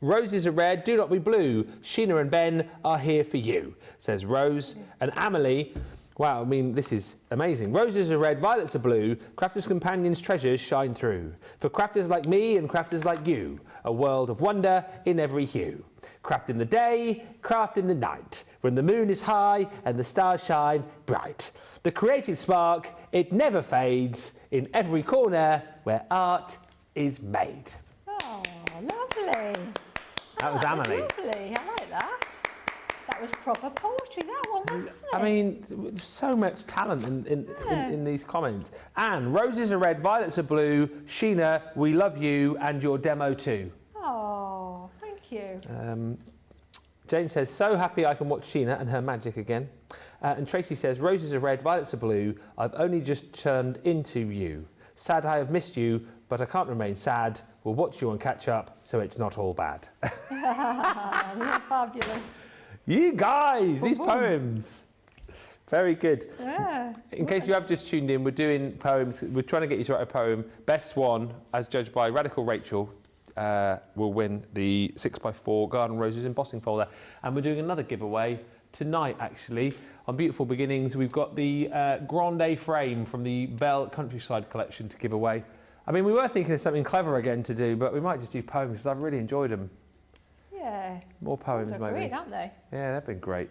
Roses are red, do not be blue. Sheena and Ben are here for you, says Rose. And Amelie, wow, I mean, this is amazing. Roses are red, violets are blue. Crafters' companions' treasures shine through. For crafters like me and crafters like you, a world of wonder in every hue. Craft in the day, craft in the night, when the moon is high and the stars shine bright. The creative spark, it never fades, in every corner where art is made. Oh, lovely. That was Amelie. Lovely, I like that. That was proper poetry, that one, wasn't it? I mean, so much talent in these comments. Anne, roses are red, violets are blue. Sheena, we love you and your demo too. Oh, thank you. Jane says, so happy I can watch Sheena and her magic again. And Tracy says, roses are red, violets are blue. I've only just turned into you. Sad I have missed you, but I can't remain sad. We'll watch you and catch up, so it's not all bad. You're fabulous. You guys, these poems. Very good. Yeah. In case you have just tuned in, we're doing poems. We're trying to get you to write a poem. Best one, as judged by Radical Rachel, will win the 6x4 Garden Roses embossing folder. And we're doing another giveaway tonight, actually. On Beautiful Beginnings, we've got the Grande frame from the Bell Countryside collection to give away. I mean, we were thinking of something clever again to do, but we might just do poems because I've really enjoyed them. Yeah. More poems, Those are maybe. great, aren't they? Yeah, they've been great.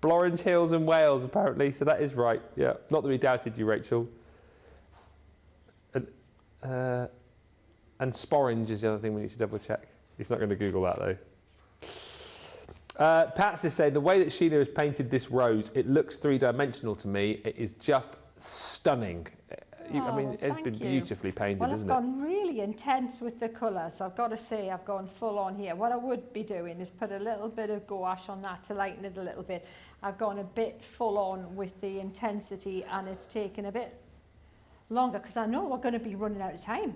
Blorenge Hills and Wales, apparently. So that is right. Yeah. Not that we doubted you, Rachel. And Sporange is the other thing we need to double check. He's not going to Google that though. Pats is saying the way that Sheena has painted this rose, it looks three-dimensional to me. It is just stunning. I mean, it's been beautifully painted, isn't it? Well, I've gone really intense with the colours. I've got to say, I've gone full on here. What I would be doing is put a little bit of gouache on that to lighten it a little bit. I've gone a bit full on with the intensity, and it's taken a bit longer because I know we're going to be running out of time.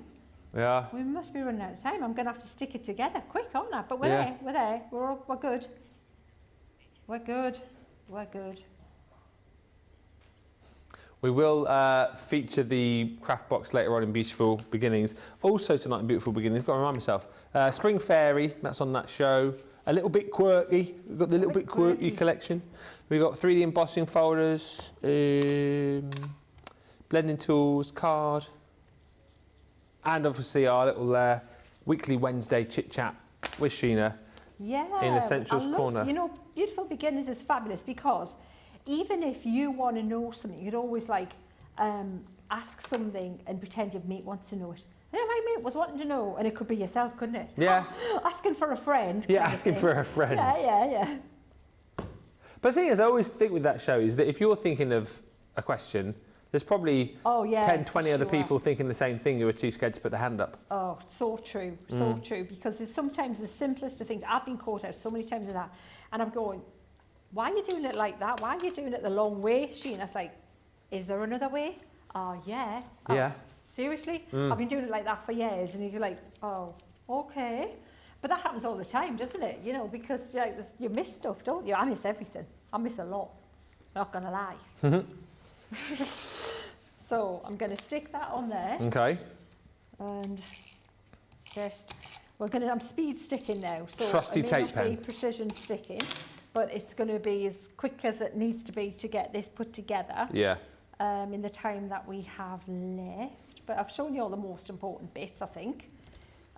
Yeah. We must be running out of time. I'm going to have to stick it together quick on that. But we're Yeah. there. We're good. We're good. We're good. We will feature the craft box later on in Beautiful Beginnings. Also tonight in Beautiful Beginnings, got to remind myself, Spring Fairy, that's on that show. A little bit quirky. We've got the little bit quirky collection. We've got 3D embossing folders, blending tools, card, and obviously our little weekly Wednesday chit chat with Sheena. Yeah. In Essentials Corner. You know, Beautiful Beginnings is fabulous because even if you want to know something, you'd always like ask something and pretend your mate wants to know it. I know my mate was wanting to know, and it could be yourself, couldn't it? Yeah. Asking for a friend. Yeah, asking for a friend. Yeah. But the thing is, I always think with that show is that if you're thinking of a question, there's probably 10, 20 other people thinking the same thing who are too scared to put their hand up. Oh, so true, so true. Because it's sometimes the simplest of things. I've been caught out so many times in that, and I'm going, why are you doing it like that? Why are you doing it the long way, Sheena? It's like, is there another way? Oh, yeah. Yeah. Seriously? I've been doing it like that for years, and you're like, oh, okay. But that happens all the time, doesn't it? You know, because like, you miss stuff, don't you? I miss everything. I miss a lot. Not gonna lie. So I'm going to stick that on there. Okay. And just, I'm speed sticking now. So Trusty it may tape not pen. be precision sticking, but it's going to be as quick as it needs to be to get this put together. Yeah. In the time that we have left. But I've shown you all the most important bits, I think.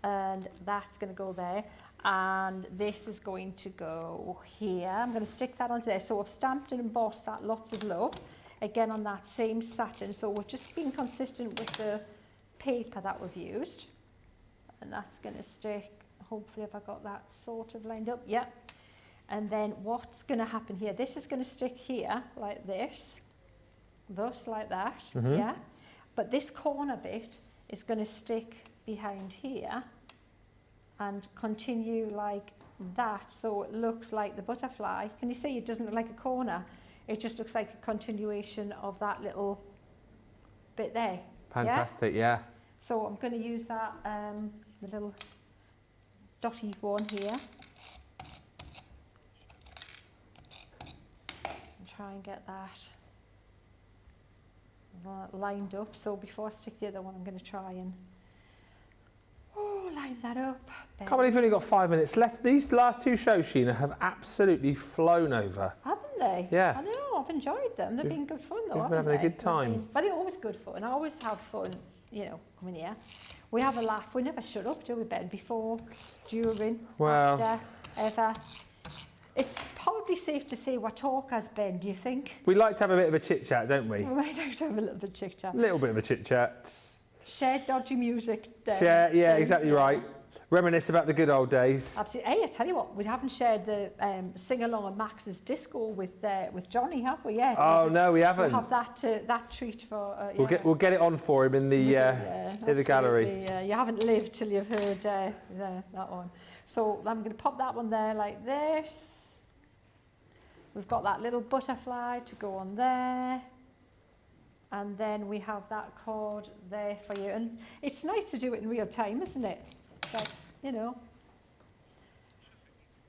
And that's going to go there. And this is going to go here. I'm going to stick that onto there. So I've stamped and embossed that, lots of love. Again on that same satin. So we're just being consistent with the paper that we've used. And that's going to stick. Hopefully if I got that sort of lined up. Yeah. And then what's going to happen here? This is going to stick here like this. Thus like that. Yeah. But this corner bit is going to stick behind here and continue like that. So it looks like the butterfly. Can you see it doesn't look like a corner? It just looks like a continuation of that little bit there. Fantastic, yeah. So I'm going to use that, the little dotty one here. And try and get that lined up. So before I stick the other one, I'm going to try and line that up. Can't believe you've only got 5 minutes left. These last two shows, Sheena, have absolutely flown over. Haven't they? Yeah. I know, I've enjoyed them. They've been good fun though, We've been having a good time. But they're always good fun. I always have fun, you know, coming here. We have a laugh. We never shut up, do we, Ben? Before, during, after, ever. It's probably safe to say we're talkers, Ben, do you think? We like to have a bit of a chit-chat, don't we? We might have to have a little bit of chit-chat. A little bit of a chit-chat. Share dodgy music. Share, yeah, exactly right. Reminisce about the good old days. Absolutely. Hey, I tell you what, we haven't shared the sing-along of Max's disco with Johnny, have we? Yeah. Oh no, we haven't. We'll have that treat for. Yeah. We'll get it on for him in the gallery. You haven't lived till you've heard that one. So I'm going to pop that one there like this. We've got that little butterfly to go on there. And then we have that card there for you. And it's nice to do it in real time, isn't it? Like, you know.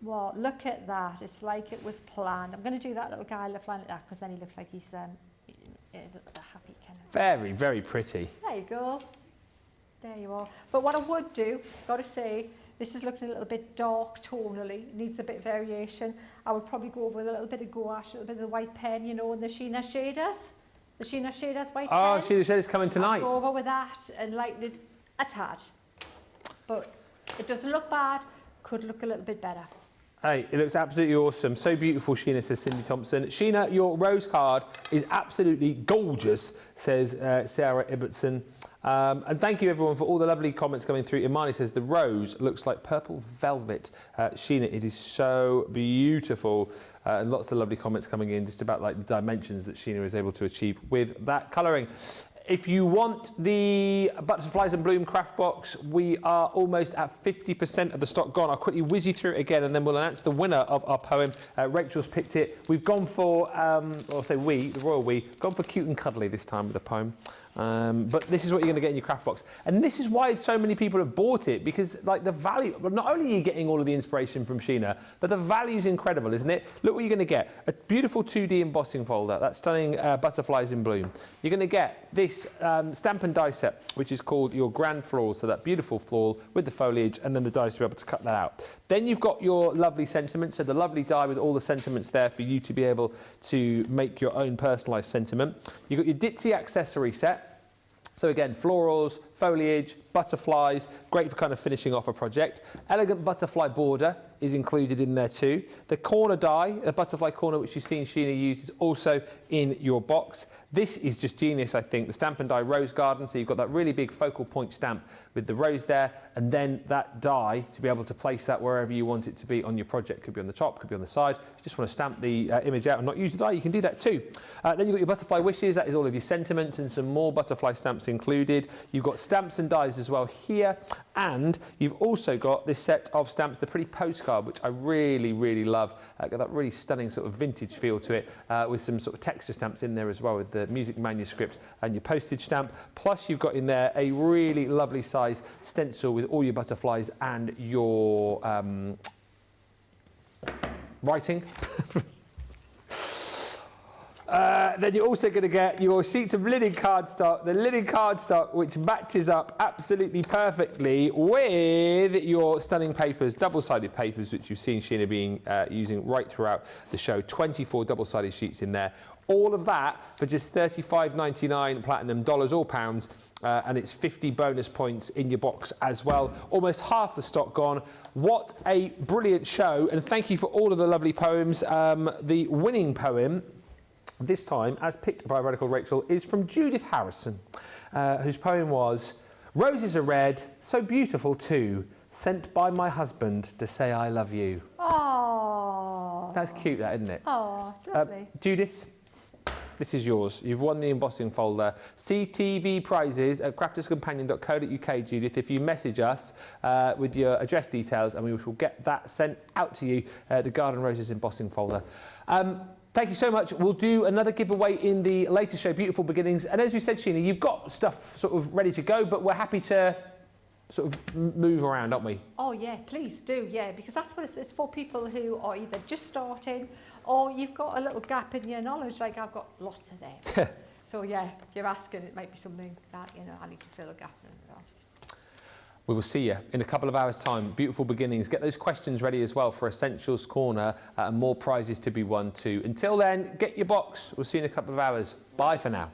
Well, look at that. It's like it was planned. I'm going to do that little guy flying like that because then he looks like he's a happy kind of... Very, very pretty. There you go. There you are. But what I would do, got to say, this is looking a little bit dark tonally. Needs a bit of variation. I would probably go over with a little bit of gouache, a little bit of the white pen, you know, and the Sheena shaders. The Sheena shaders white pen. Oh, Sheena shaders coming tonight. I'll go over with that and lighten it a tad. But it doesn't look bad. Could look a little bit better. Hey, it looks absolutely awesome. So beautiful, Sheena, says Cindy Thompson. Sheena, your rose card is absolutely gorgeous, says Sarah Ibbotson. And thank you, everyone, for all the lovely comments coming through. Imani says, the rose looks like purple velvet. Sheena, it is so beautiful. And lots of lovely comments coming in just about like the dimensions that Sheena is able to achieve with that colouring. If you want the Butterflies and Bloom craft box, we are almost at 50% of the stock gone. I'll quickly whiz you through it again and then we'll announce the winner of our poem. Rachel's picked it. We've gone for, I'll say we, the royal we, gone for cute and cuddly this time with the poem. But this is what you're going to get in your craft box. And this is why so many people have bought it, because like the value, not only are you getting all of the inspiration from Sheena, but the value is incredible, isn't it? Look what you're going to get. A beautiful 2D embossing folder, that stunning Butterflies in Bloom. You're going to get this stamp and die set, which is called your Grand Floral, so that beautiful floral with the foliage and then the dies to be able to cut that out. Then you've got your lovely sentiments, so the lovely die with all the sentiments there for you to be able to make your own personalised sentiment. You've got your Ditzy accessory set. So again, florals, foliage, butterflies, great for kind of finishing off a project. Elegant butterfly border is included in there too. The corner die, the butterfly corner which you've seen Sheena use, is also in your box. This is just genius, I think. The Stamp and Die Rose Garden, so you've got that really big focal point stamp with the rose there, and then that die to be able to place that wherever you want it to be on your project. Could be on the top, could be on the side. If you just want to stamp the image out and not use the die, you can do that too. Then you've got your butterfly wishes, that is all of your sentiments and some more butterfly stamps included. You've got stamps and dies as well here, and you've also got this set of stamps, the pretty postcard, which I really, really love. Got that really stunning sort of vintage feel to it, with some sort of texture stamps in there as well, with the music manuscript and your postage stamp. Plus you've got in there a really lovely size stencil with all your butterflies and your writing. Then you're also going to get your sheets of linen cardstock, the linen cardstock which matches up absolutely perfectly with your stunning papers, double-sided papers, which you've seen Sheena being using right throughout the show. 24 double-sided sheets in there. All of that for just $35.99 platinum dollars or pounds, and it's 50 bonus points in your box as well. Almost half the stock gone. What a brilliant show, and thank you for all of the lovely poems. The winning poem this time, as picked by Radical Rachel, is from Judith Harrison, whose poem was, "Roses are red, so beautiful too, sent by my husband to say I love you." Oh, that's cute, that, isn't it? Oh, lovely. Judith, this is yours. You've won the embossing folder. CTV prizes at crafterscompanion.co.uk, Judith, if you message us with your address details, and we will get that sent out to you, the Garden Roses embossing folder. Thank you so much. We'll do another giveaway in the later show, Beautiful Beginnings. And as we said, Sheena, you've got stuff sort of ready to go, but we're happy to sort of move around, aren't we? Oh, yeah, please do, yeah, because that's what it's for, people who are either just starting or you've got a little gap in your knowledge, like I've got lots of them. So, yeah, if you're asking, it might be something that, you know, I need to fill a gap in. We will see you in a couple of hours' time. Beautiful Beginnings. Get those questions ready as well for Essentials Corner, and more prizes to be won too. Until then, get your box. We'll see you in a couple of hours. Bye for now.